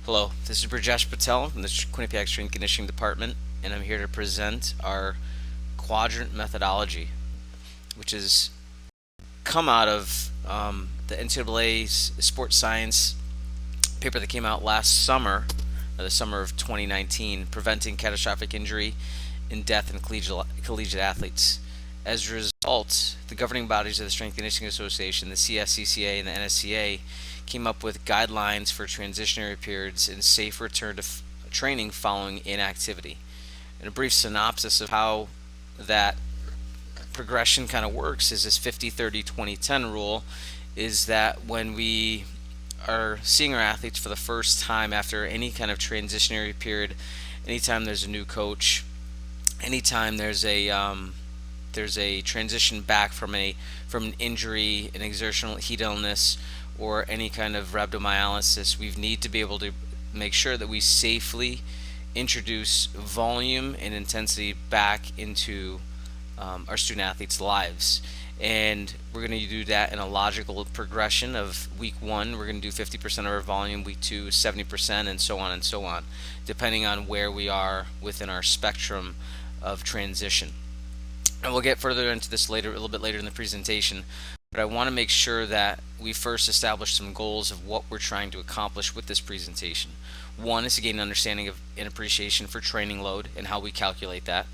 Hello, this is Brajesh Patel from the Quinnipiac Strength Conditioning Department, and I'm here to present our Quadrant Methodology, which has come out of the NCAA's sports science paper that came out last summer, the summer of 2019, preventing catastrophic injury and death in collegiate athletes. As a result, the governing bodies of the Strength Conditioning Association, the CSCCA and the NSCA, came up with guidelines for transitionary periods and safe return to training following inactivity. And a brief synopsis of how that progression kind of works is this 50-30-20-10 rule is that when we are seeing our athletes for the first time after any kind of transitionary period, anytime there's a new coach, anytime there's a transition back from an injury, an exertional heat illness, or any kind of rhabdomyolysis, we need to be able to make sure that we safely introduce volume and intensity back into our student athletes' lives. And we're going to do that in a logical progression of week one, we're going to do 50% of our volume, week two, 70%, and so on, depending on where we are within our spectrum of transition. And we'll get further into this later, a little bit later in the presentation. But I want to make sure that we first establish some goals of what we're trying to accomplish with this presentation. One is to gain an understanding of and appreciation for training load and how we calculate that.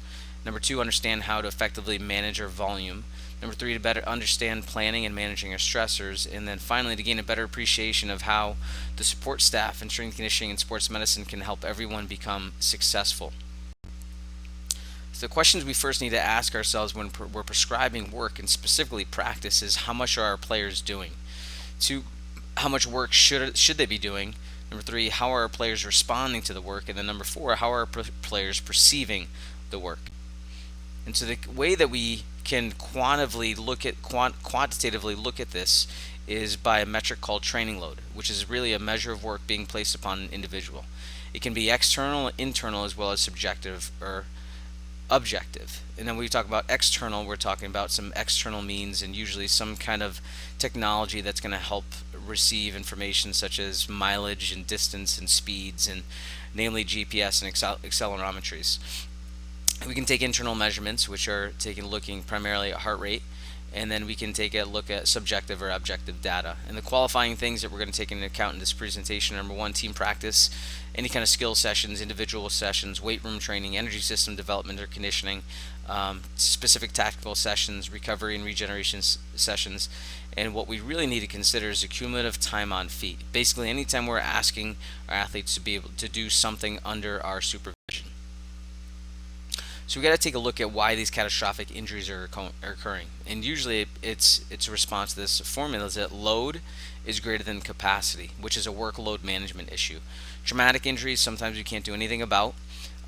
Number two, understand how to effectively manage our volume. Number three, to better understand planning and managing our stressors. And then finally, to gain a better appreciation of how the support staff in strength conditioning and sports medicine can help everyone become successful. So the questions we first need to ask ourselves when we're prescribing work and specifically practice is how much are our players doing? Two, how much work should they be doing? Number three, how are our players responding to the work? And then number four, how are our players perceiving the work? And so the way that we can quantitatively look at this is by a metric called training load, which is really a measure of work being placed upon an individual. It can be external, internal, as well as subjective or objective. And then when we talk about external, we're talking about some external means and usually some kind of technology that's going to help receive information such as mileage and distance and speeds, and namely GPS and accelerometries. We can take internal measurements, which are looking primarily at heart rate, and then we can take a look at subjective or objective data. And the qualifying things that we're going to take into account in this presentation are: number one, team practice, any kind of skill sessions, individual sessions, weight room training, energy system development or conditioning, specific tactical sessions, recovery and regeneration sessions. And what we really need to consider is the cumulative time on feet. Basically, anytime we're asking our athletes to be able to do something under our supervision. So we got to take a look at why these catastrophic injuries are occurring. And usually it's a response to this formula is that load is greater than capacity, which is a workload management issue. Traumatic injuries sometimes we can't do anything about.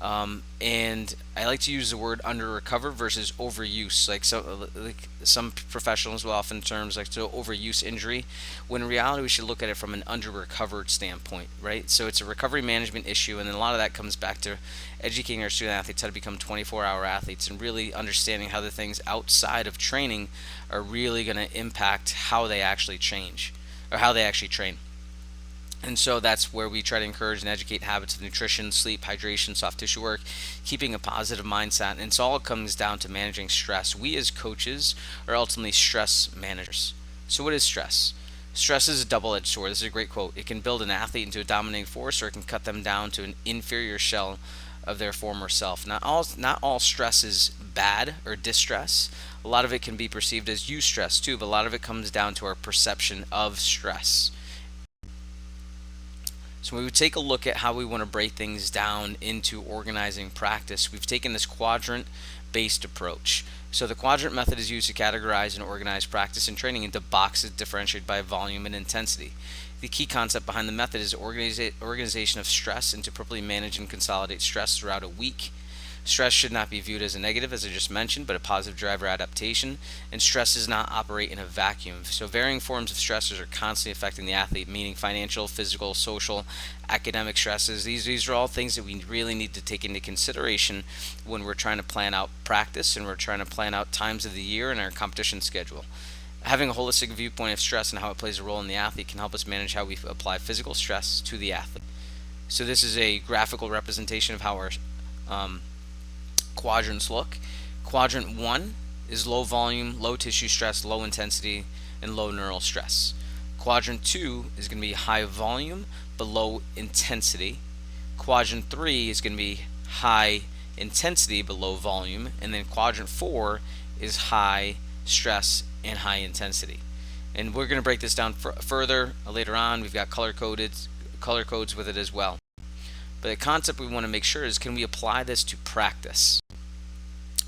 And I like to use the word under recover versus overuse. Like some professionals will often terms like to overuse injury, when in reality we should look at it from an under recovered standpoint, right? So it's a recovery management issue, and then a lot of that comes back to educating our student athletes how to become 24-hour athletes and really understanding how the things outside of training are really going to impact how they actually change or how they actually train. And so that's where we try to encourage and educate habits of nutrition, sleep, hydration, soft tissue work, keeping a positive mindset. And so all it comes down to managing stress. We as coaches are ultimately stress managers. So what is stress? Stress is a double-edged sword. This is a great quote. It can build an athlete into a dominating force, or it can cut them down to an inferior shell of their former self. Not all stress is bad or distress. A lot of it can be perceived as eustress too, but a lot of it comes down to our perception of stress. So when we take a look at how we want to break things down into organizing practice, we've taken this quadrant-based approach. So the quadrant method is used to categorize and organize practice and training into boxes differentiated by volume and intensity. The key concept behind the method is organization of stress and to properly manage and consolidate stress throughout a week. Stress should not be viewed as a negative, as I just mentioned, but a positive driver adaptation, and stress does not operate in a vacuum. So varying forms of stressors are constantly affecting the athlete, meaning financial, physical, social, academic stresses. These are all things that we really need to take into consideration when we're trying to plan out practice and we're trying to plan out times of the year and our competition schedule. Having a holistic viewpoint of stress and how it plays a role in the athlete can help us manage how we apply physical stress to the athlete. So this is a graphical representation of how our um, quadrants look. Quadrant 1 is low volume, low tissue stress, low intensity, and low neural stress. Quadrant 2 is going to be high volume but low intensity. Quadrant 3 is going to be high intensity but low volume. And then quadrant 4 is high stress and high intensity. And we're going to break this down further later on. We've got color codes with it as well. But the concept we want to make sure is, can we apply this to practice?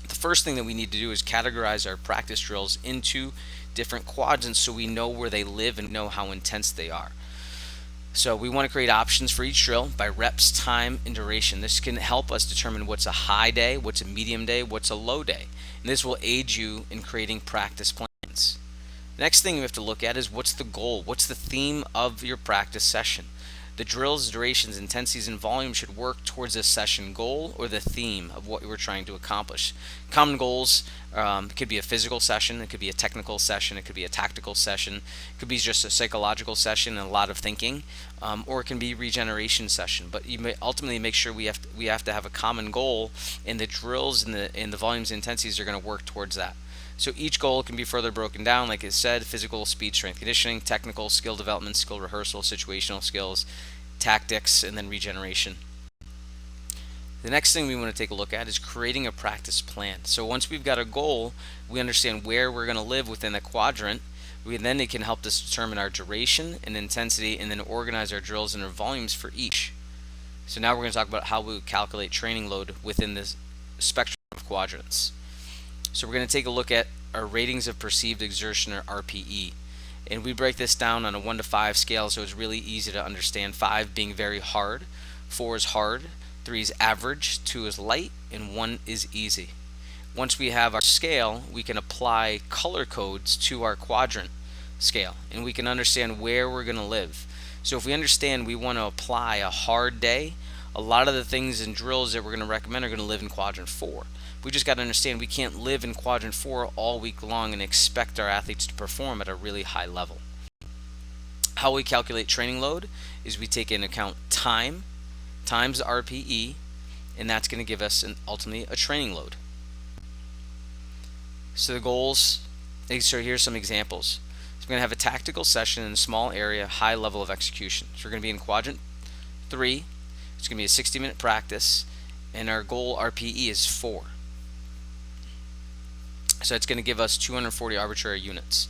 The first thing that we need to do is categorize our practice drills into different quadrants so we know where they live and know how intense they are. So we want to create options for each drill by reps, time, and duration. This can help us determine what's a high day, what's a medium day, what's a low day. And this will aid you in creating practice plans. Next thing we have to look at is, what's the goal? What's the theme of your practice session? The drills, durations, intensities, and volume should work towards a session goal or the theme of what we're trying to accomplish. Common goals could be a physical session, it could be a technical session, it could be a tactical session, it could be just a psychological session and a lot of thinking, or it can be a regeneration session. But you may ultimately make sure we have to have a common goal, and the drills and the volumes and intensities are going to work towards that. So each goal can be further broken down, like I said: physical, speed, strength, conditioning; technical, skill development, skill rehearsal, situational skills; tactics; and then regeneration. The next thing we want to take a look at is creating a practice plan. So once we've got a goal, we understand where we're going to live within the quadrant. Then it can help us determine our duration and intensity, and then organize our drills and our volumes for each. So now we're going to talk about how we calculate training load within this spectrum of quadrants. So we're going to take a look at our ratings of perceived exertion, or RPE. And we break this down on a 1 to 5 scale, so it's really easy to understand. 5 being very hard, 4 is hard, 3 is average, 2 is light, and 1 is easy. Once we have our scale, we can apply color codes to our quadrant scale, and we can understand where we're going to live. So if we understand we want to apply a hard day, a lot of the things and drills that we're going to recommend are going to live in quadrant 4. We just got to understand we can't live in quadrant 4 all week long and expect our athletes to perform at a really high level. How we calculate training load is we take into account time times RPE, and that's going to give us ultimately a training load. So the goals, so here's some examples. So we're going to have a tactical session in a small area, high level of execution. So we're going to be in quadrant 3. It's going to be a 60-minute practice, and our goal RPE is 4. So it's going to give us 240 arbitrary units.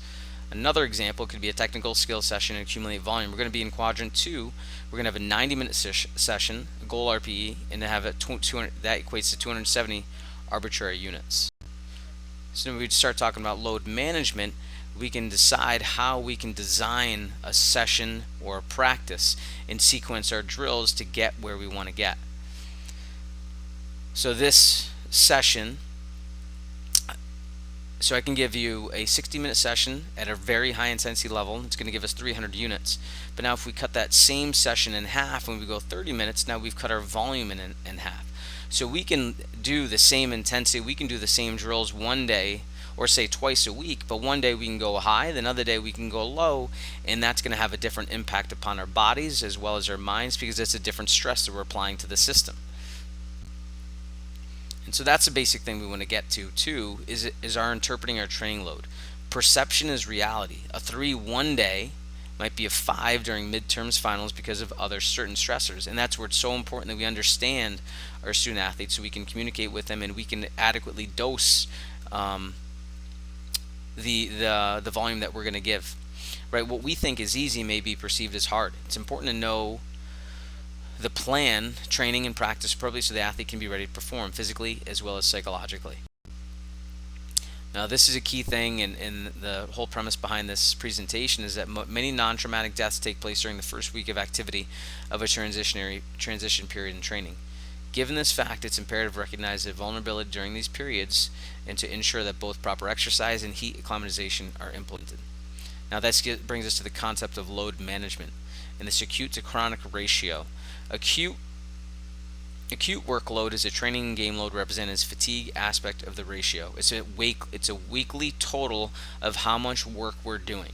Another example could be a technical skill session and accumulate volume. We're going to be in quadrant 2. We're going to have a 90-minute session, a goal RPE, and to have a 200, that equates to 270 arbitrary units. So when we start talking about load management, we can decide how we can design a session or a practice and sequence our drills to get where we want to get. So this session, so I can give you a 60-minute session at a very high intensity level. It's going to give us 300 units. But now if we cut that same session in half, when we go 30 minutes, now we've cut our volume in half. So we can do the same intensity, we can do the same drills one day, or say twice a week, but one day we can go high, the other day we can go low, and that's going to have a different impact upon our bodies as well as our minds, because it's a different stress that we're applying to the system. And so that's the basic thing we want to get to too, is our interpreting our training load. Perception is reality. A 3 one day might be a 5 during midterms, finals, because of other certain stressors. And that's where it's so important that we understand our student athletes so we can communicate with them and we can adequately dose the volume that we're going to give. Right? What we think is easy may be perceived as hard. It's important to know the plan, training, and practice appropriately so the athlete can be ready to perform physically as well as psychologically. Now this is a key thing, and the whole premise behind this presentation is that many non-traumatic deaths take place during the first week of activity of a transition period in training. Given this fact, it's imperative to recognize the vulnerability during these periods and to ensure that both proper exercise and heat acclimatization are implemented. Now that brings us to the concept of load management and this acute to chronic ratio. Acute workload is a training and game load represented as fatigue aspect of the ratio. It's a weekly total of how much work we're doing.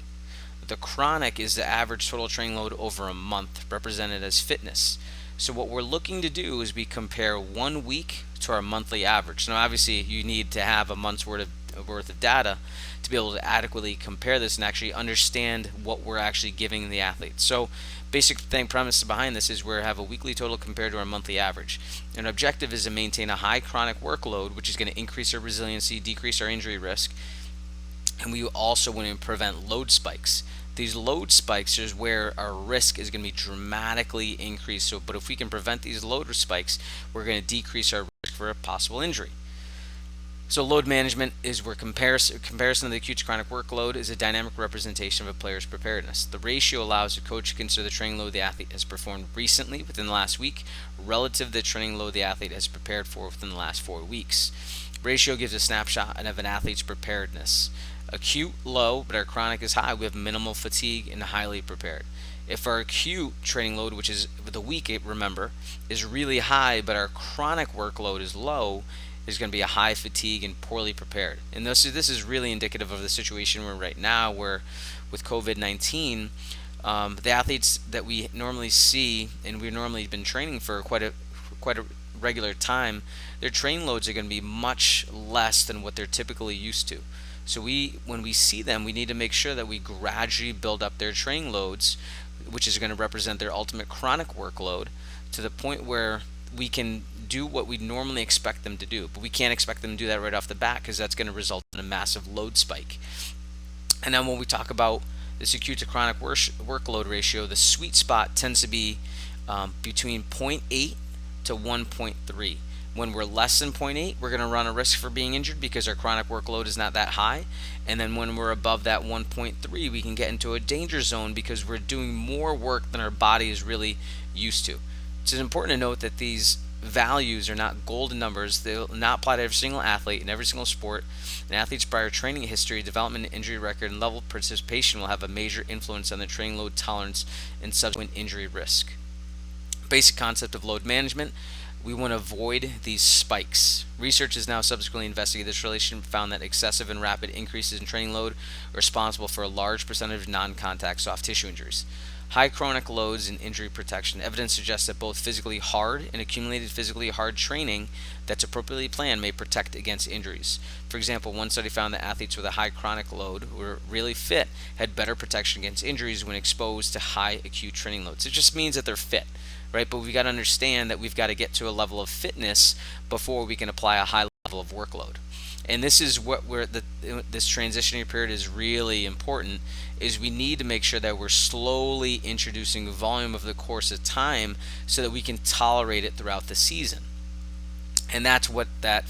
The chronic is the average total training load over a month, represented as fitness. So what we're looking to do is we compare 1 week to our monthly average. Now, obviously, you need to have a month's worth of data to be able to adequately compare this and actually understand what we're actually giving the athletes. So, basic thing premise behind this is we have a weekly total compared to our monthly average. An objective is to maintain a high chronic workload, which is going to increase our resiliency, decrease our injury risk, and we also want to prevent load spikes. These load spikes is where our risk is going to be dramatically increased. So, but if we can prevent these load spikes, we're going to decrease our risk for a possible injury. So load management is where comparison of the acute to chronic workload is a dynamic representation of a player's preparedness. The ratio allows the coach to consider the training load the athlete has performed recently within the last week relative to the training load the athlete has prepared for within the last 4 weeks. Ratio gives a snapshot of an athlete's preparedness. Acute, low, but our chronic is high. We have minimal fatigue and highly prepared. If our acute training load, which is the week, remember, is really high, but our chronic workload is low, is going to be a high fatigue and poorly prepared. And this is really indicative of the situation we're in right now, where with COVID-19, the athletes that we normally see and we've normally been training for quite a regular time, their training loads are going to be much less than what they're typically used to. So when we see them, we need to make sure that we gradually build up their training loads, which is going to represent their ultimate chronic workload, to the point where we can do what we normally expect them to do. But we can't expect them to do that right off the bat, because that's going to result in a massive load spike. And then when we talk about this acute to chronic workload ratio, the sweet spot tends to be between 0.8 to 1.3. When we're less than 0.8, we're going to run a risk for being injured because our chronic workload is not that high. And then when we're above that 1.3, we can get into a danger zone because we're doing more work than our body is really used to. It's important to note that these values are not golden numbers. They'll not apply to every single athlete in every single sport. An athlete's prior training history, development, injury record, and level of participation will have a major influence on the training load tolerance and subsequent injury risk. Basic concept of load management. We want to avoid these spikes. Research has now subsequently investigated this relation and found that excessive and rapid increases in training load are responsible for a large percentage of non-contact soft tissue injuries. High chronic loads and injury protection. Evidence suggests that both physically hard and accumulated physically hard training that's appropriately planned may protect against injuries. For example, one study found that athletes with a high chronic load who were really fit had better protection against injuries when exposed to high acute training loads. It just means that they're fit, right? But we've got to understand that we've got to get to a level of fitness before we can apply a high level of workload. And this is what this transitionary period is really important, is we need to make sure that we're slowly introducing volume over the course of time so that we can tolerate it throughout the season. And that's what the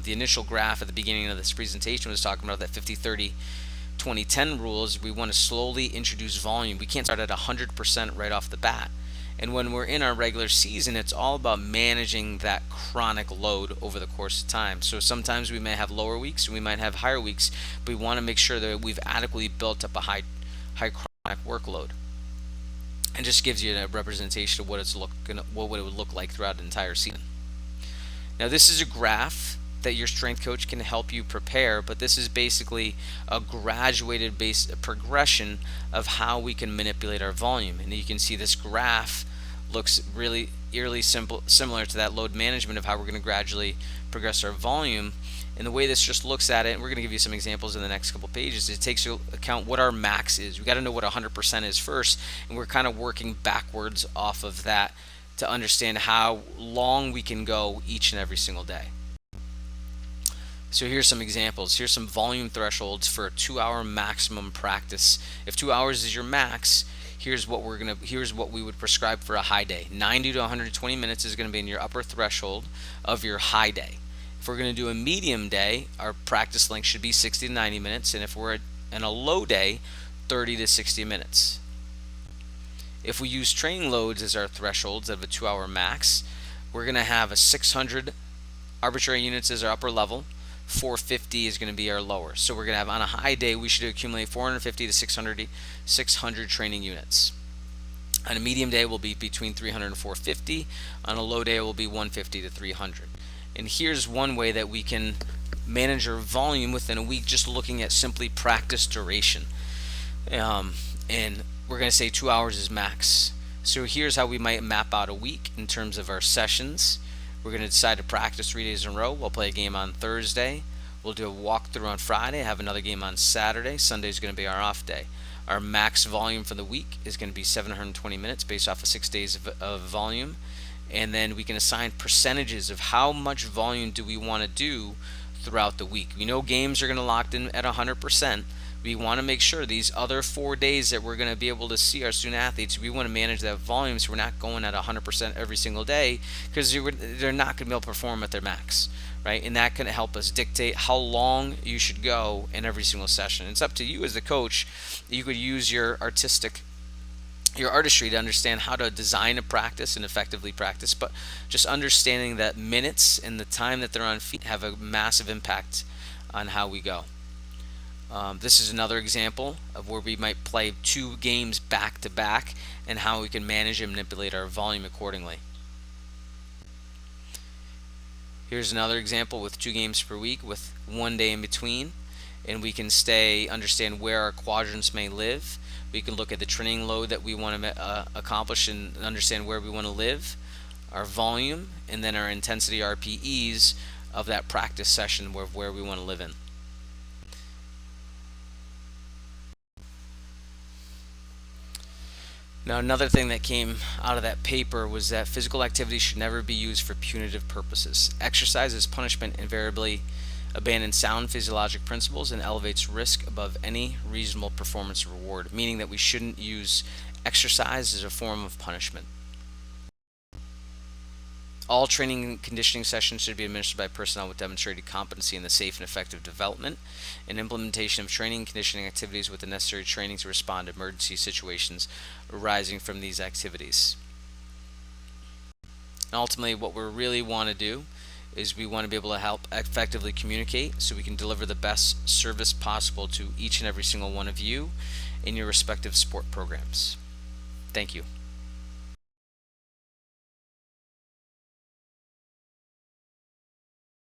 initial graph at the beginning of this presentation was talking about, that 50-30-20-10 rules. We want to slowly introduce volume. We can't start at 100% right off the bat. And when we're in our regular season, it's all about managing that chronic load over the course of time. So sometimes we may have lower weeks and we might have higher weeks, but we want to make sure that we've adequately built up a high chronic workload. And just gives you a representation of what it would look like throughout the entire season. Now this is a graph that your strength coach can help you prepare, but this is basically a graduated progression of how we can manipulate our volume. And you can see this graph looks really eerily similar to that load management of how we're going to gradually progress our volume. And the way this just looks at it, and we're going to give you some examples in the next couple pages, it takes into account what our max is. We got to know what 100% is first, and we're kind of working backwards off of that to understand how long we can go each and every single day. So here's some examples. Here's some volume thresholds for a 2-hour maximum practice. If 2 hours is your max, here's what we would prescribe for a high day. 90 to 120 minutes is going to be in your upper threshold of your high day. If we're going to do a medium day, our practice length should be 60 to 90 minutes, and if we're in a low day, 30 to 60 minutes. If we use training loads as our thresholds of a 2-hour max, we're going to have a 600 arbitrary units as our upper level. 450 is going to be our lower. So we're going to have, on a high day, we should accumulate 450 to 600 training units. On a medium day, will be between 300 and 450. On a low day, it will be 150 to 300. And here's one way that we can manage our volume within a week, just looking at simply practice duration. And we're going to say 2 hours is max. So here's how we might map out a week in terms of our sessions. We're going to decide to practice 3 days in a row. We'll play a game on Thursday. We'll do a walkthrough on Friday, have another game on Saturday. Sunday is going to be our off day. Our max volume for the week is going to be 720 minutes based off of 6 days of volume. And then we can assign percentages of how much volume do we want to do throughout the week. We know games are going to lock in at 100%. We want to make sure these other 4 days that we're going to be able to see our student athletes, we want to manage that volume so we're not going at 100% every single day, because they're not going to be able to perform at their max, right? And that can help us dictate how long you should go in every single session. It's up to you as the coach. You could use your artistry to understand how to design a practice and effectively practice, but just understanding that minutes and the time that they're on feet have a massive impact on how we go. This is another example of where we might play 2 games back to back and how we can manage and manipulate our volume accordingly. Here's another example with 2 games per week with 1 day in between, and we can understand where our quadrants may live. We can look at the training load that we want to accomplish and understand where we want to live, our volume, and then our intensity RPEs of that practice session where we want to live in. Now, another thing that came out of that paper was that physical activity should never be used for punitive purposes. Exercise as punishment invariably abandons sound physiologic principles and elevates risk above any reasonable performance reward, meaning that we shouldn't use exercise as a form of punishment. All training and conditioning sessions should be administered by personnel with demonstrated competency in the safe and effective development and implementation of training and conditioning activities with the necessary training to respond to emergency situations arising from these activities. And ultimately, what we really want to do is we want to be able to help effectively communicate so we can deliver the best service possible to each and every single one of you in your respective sport programs. Thank you.